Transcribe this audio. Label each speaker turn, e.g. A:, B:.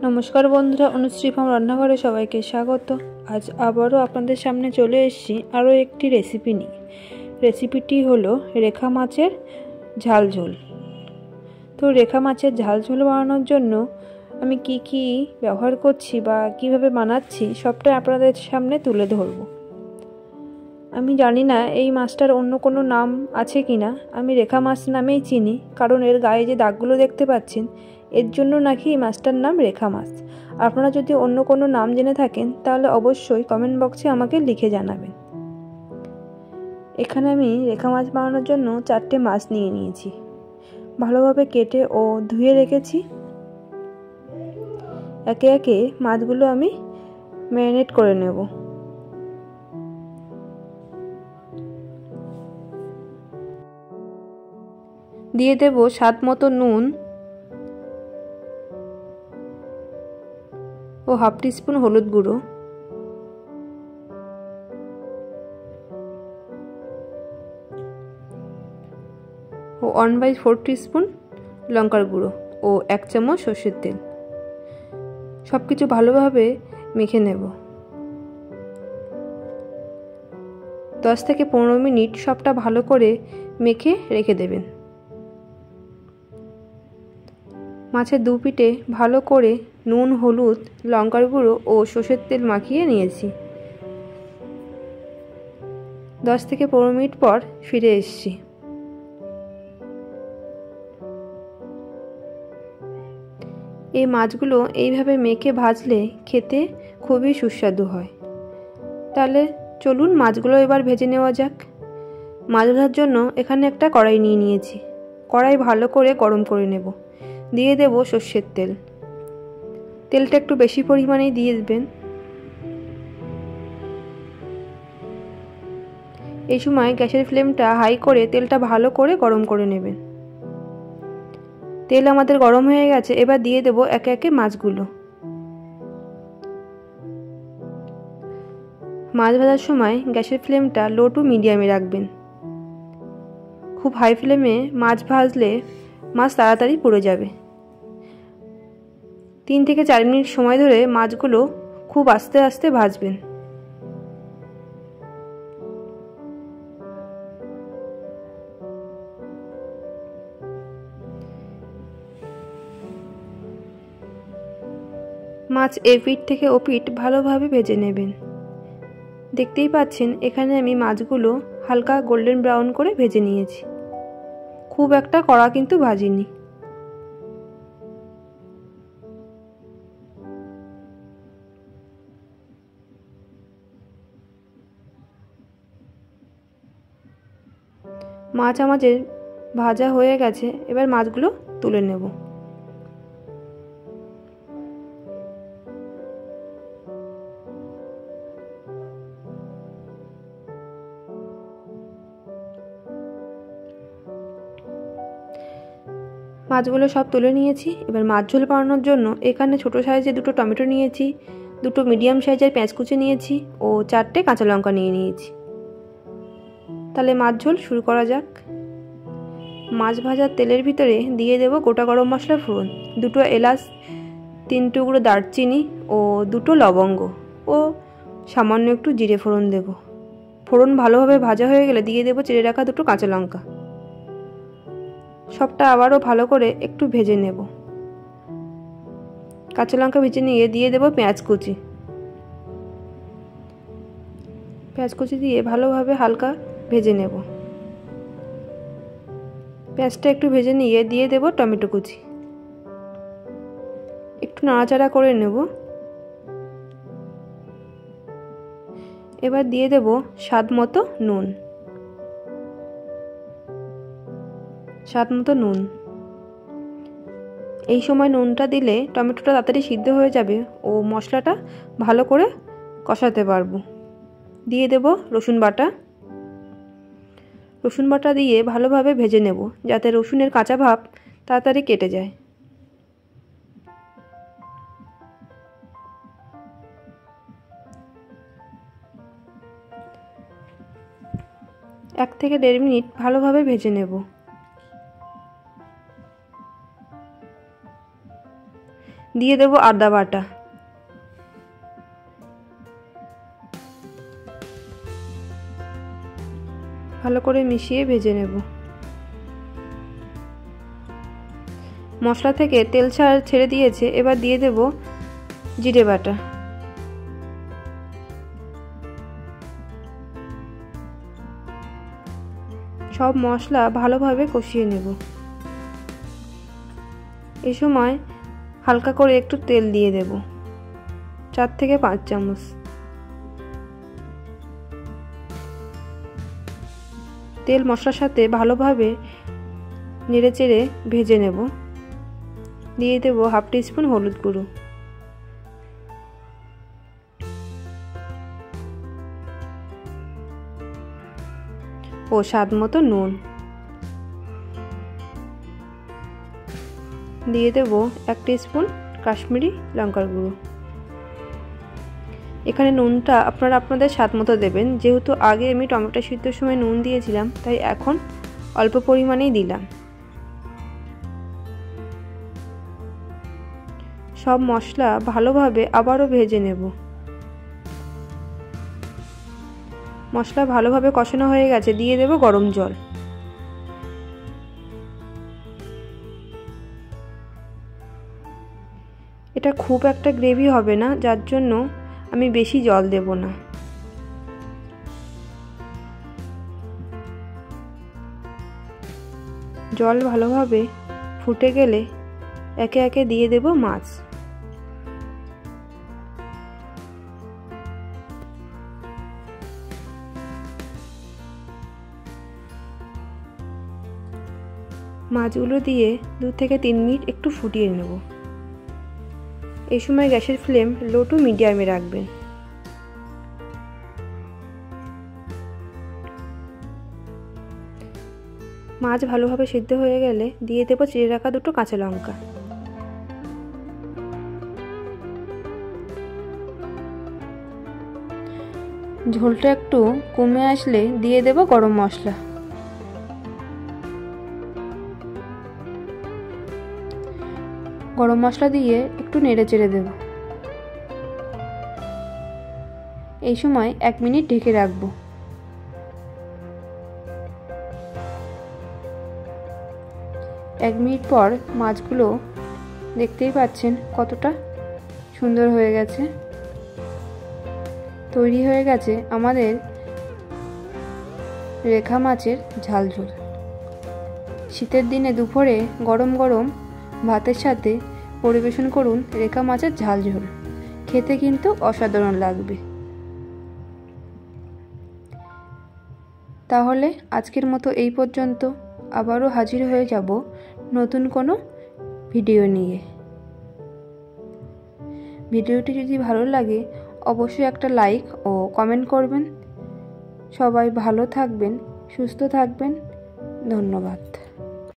A: নমস্কার বন্ধুরা, অনুশ্রী ফার্ম রান্নাঘরে সবাইকে স্বাগত। আজ আবারও আপনাদের সামনে চলে এসেছি আরও একটি রেসিপি নিয়ে। রেসিপিটি হলো রেখা মাছের ঝাল ঝোল। তো রেখা মাছের ঝাল ঝোল বানানোর জন্য আমি কি কি ব্যবহার করছি বা কিভাবে বানাচ্ছি সবটাই আপনাদের সামনে তুলে ধরব। আমি জানি না এই মাছটার অন্য কোনো নাম আছে কি না, আমি রেখা মাছ নামেই চিনি, কারণ এর গায়ে যে দাগগুলো দেখতে পাচ্ছেন এর জন্য নাকি এই মাছটার নাম রেখা মাছ। আপনারা যদি অন্য কোনো নাম জেনে থাকেন তাহলে অবশ্যই কমেন্ট বক্সে আমাকে লিখে জানাবেন। এখানে আমি রেখা মাছ বানানোর জন্য 4টে মাছ নিয়ে নিয়েছি, ভালোভাবে কেটে ও ধুয়ে রেখেছি। একে একে মাছগুলো আমি ম্যারিনেট করে নেব। দিয়ে দেব স্বাদ মতো নুন ও হাফ টিস্পুন হলুদ গুঁড়ো, ও 1/4 টিস্পুন লঙ্কার গুঁড়ো ও 1 চামচ সর্ষের তেল। সব কিছু ভালোভাবে মেখে নেব। 10 থেকে 15 মিনিট সবটা ভালো করে মেখে রেখে দেবেন। মাছের দু পিঠে ভালো করে নুন, হলুদ, লঙ্কার গুঁড়ো ও সর্ষের তেল মাখিয়ে নিয়েছি। 10 থেকে 15 মিনিট পর ফিরে এসেছি। এই মাছগুলো এইভাবে মেখে ভাজলে খেতে খুবই সুস্বাদু হয়। তাহলে চলুন মাছগুলো এবার ভেজে নেওয়া যাক। মাছ ভাজার জন্য এখানে একটা কড়াই নিয়ে নিয়েছি। কড়াই ভালো করে গরম করে নেব। দিয়ে দেব সর্ষের তেল। তেলটা একটু বেশি পরিমাণেই দিয়ে দেবেন। এই সময় গ্যাসের ফ্লেমটা হাই করে তেলটা ভালো করে গরম করে নেবেন। তেল আমাদের গরম হয়ে গেছে, এবার দিয়ে দেব একে একে মাছগুলো। মাছ ভাজার সময় গ্যাসের ফ্লেমটা লো টু মিডিয়ামে রাখবেন। খুব হাই ফ্লেমে মাছ ভাজলে মাছ তাড়াতাড়ি পুড়ে যাবে। 3 থেকে 4 মিনিট সময় ধরে মাছগুলো খুব আস্তে আস্তে ভাজবেন। মাছ এপিঠ থেকে ওপিঠ ভালোভাবে ভেজে নেবেন। দেখতেই পাচ্ছেন এখানে আমি মাছগুলো হালকা গোল্ডেন ব্রাউন করে ভেজে নিয়েছি। খুব একটা কড়া কিন্তু ভাজিনি। মাছ আমাদের ভাজা হয়ে গেছে, এবার মাছগুলো তুলে নেব। মাছগুলো সব তুলে নিয়েছি। এবার মাছ ঝোল বানানোর জন্য এখানে ছোট সাইজের 2টো টমেটো নিয়েছি, 2টো মিডিয়াম সাইজের পেঁয়াজ কুচি নিয়েছি ও 4টে কাঁচা লঙ্কা নিয়ে নিয়েছি। তাহলে মাছ ঝোল শুরু করা যাক। মাছ ভাজার তেলের ভিতরে দিয়ে দেব গোটা গরম মশলার ফোড়ন, 2টো এলাচ, 3 টুকরো দারচিনি ও 2টো লবঙ্গ ও সামান্য একটু জিরে ফোড়ন দেব। ফোড়ন ভালোভাবে ভাজা হয়ে গেলে দিয়ে দেব চিড়ে রাখা 2টো কাঁচা লঙ্কা। সবটা আবারও ভালো করে একটু ভেজে নেব। কাঁচা লঙ্কা ভেজে নিয়ে দিয়ে দেব পেঁয়াজ কুচি। পেঁয়াজ কুচি দিয়ে ভালোভাবে হালকা ভেজে নেব। পেঁয়াজটা একটু ভেজে নিয়ে দিয়ে দেব টমেটো কুচি। একটু নাড়াচাড়া করে নেব। এবার দিয়ে দেব স্বাদ মতো নুন। এই সময় নুনটা দিলে টমেটোটা তাড়াতাড়ি সিদ্ধ হয়ে যাবে ও মশলাটা ভালো করে কষাতে পারবো। দিয়ে দেব রসুন বাটা দিয়ে ভালোভাবে ভেজে নেব, যাতে রসুনের কাঁচা ভাব তাড়াতাড়ি কেটে যায়। এক থেকে 1.5 মিনিট ভালোভাবে ভেজে নেব। দিয়ে দেব আদা বাটা, ভালো করে মিশিয়ে ভেজে নেব। মশলা থেকে তেল ছেড়ে দিয়েছে, এবার দিয়ে দেব জিরে বাটা, সব মশলা ভালোভাবে কষিয়ে নেব। এই সময় হালকা করে একটু তেল দিয়ে দেব, 4 থেকে 5 চামচ। তেল মশলার সাথে ভালোভাবে নেড়েচেড়ে ভেজে নেব। দিয়ে দেব হাফ টিস্পুন হলুদ গুঁড়ো, ও স্বাদ মতো নুন। দিয়ে দেব 1 টিস্পুন কাশ্মীরি লঙ্কার গুঁড়ো। এখানে নুনটা আপনারা আপনাদের স্বাদ মতো দেবেন, যেহেতু আগে আমি টমেটো সিদ্ধর সময় নুন দিয়েছিলাম, তাই এখন অল্প পরিমাণেই দিলাম। সব মশলা ভালোভাবে আবারও ভেজে নেব। মশলা ভালোভাবে কষানো হয়ে গেছে, দিয়ে দেব গরম জল। এটা খুব একটা গ্রেভি হবে না, যার জন্য আমি বেশি জল দেব না। জল ভালোভাবে ফুটে গেলে একে একে দিয়ে দেব মাছ। মাছগুলো দিয়ে 2 থেকে 3 মিনিট একটু ফুটিয়ে নেব। এই সময় গ্যাসের ফ্লেম লো টু মিডিয়ামে রাখবেন। মাছ ভালোভাবে সিদ্ধ হয়ে গেলে দিয়ে দেব চিড়ে রাখা 2 কাঁচা লঙ্কা। ঝোলটা একটু কমে আসলে দিয়ে দেব গরম মশলা। গরম মশলা দিয়ে একটু নেড়ে চেড়ে দেব। এই সময় 1 মিনিট ঢেকে রাখবো। এক মিনিট পর মাছগুলো দেখতেই পাচ্ছেন কতটা সুন্দর হয়ে গেছে। তৈরি হয়ে গেছে আমাদের রেখা মাছের ঝাল ঝোল। শীতের দিনে দুপুরে গরম গরম ভাতের সাথে পরিবেশন করুন রেখা মাছের ঝাল ঝোল। খেতে কিন্তু অসাধারণ লাগবে। তাহলে আজকের মতো এই পর্যন্ত। আবারও হাজির হয়ে যাব নতুন কোনো ভিডিও নিয়ে। ভিডিওটি যদি ভালো লাগে অবশ্যই একটা লাইক ও কমেন্ট করবেন। সবাই ভালো থাকবেন, সুস্থ থাকবেন। ধন্যবাদ।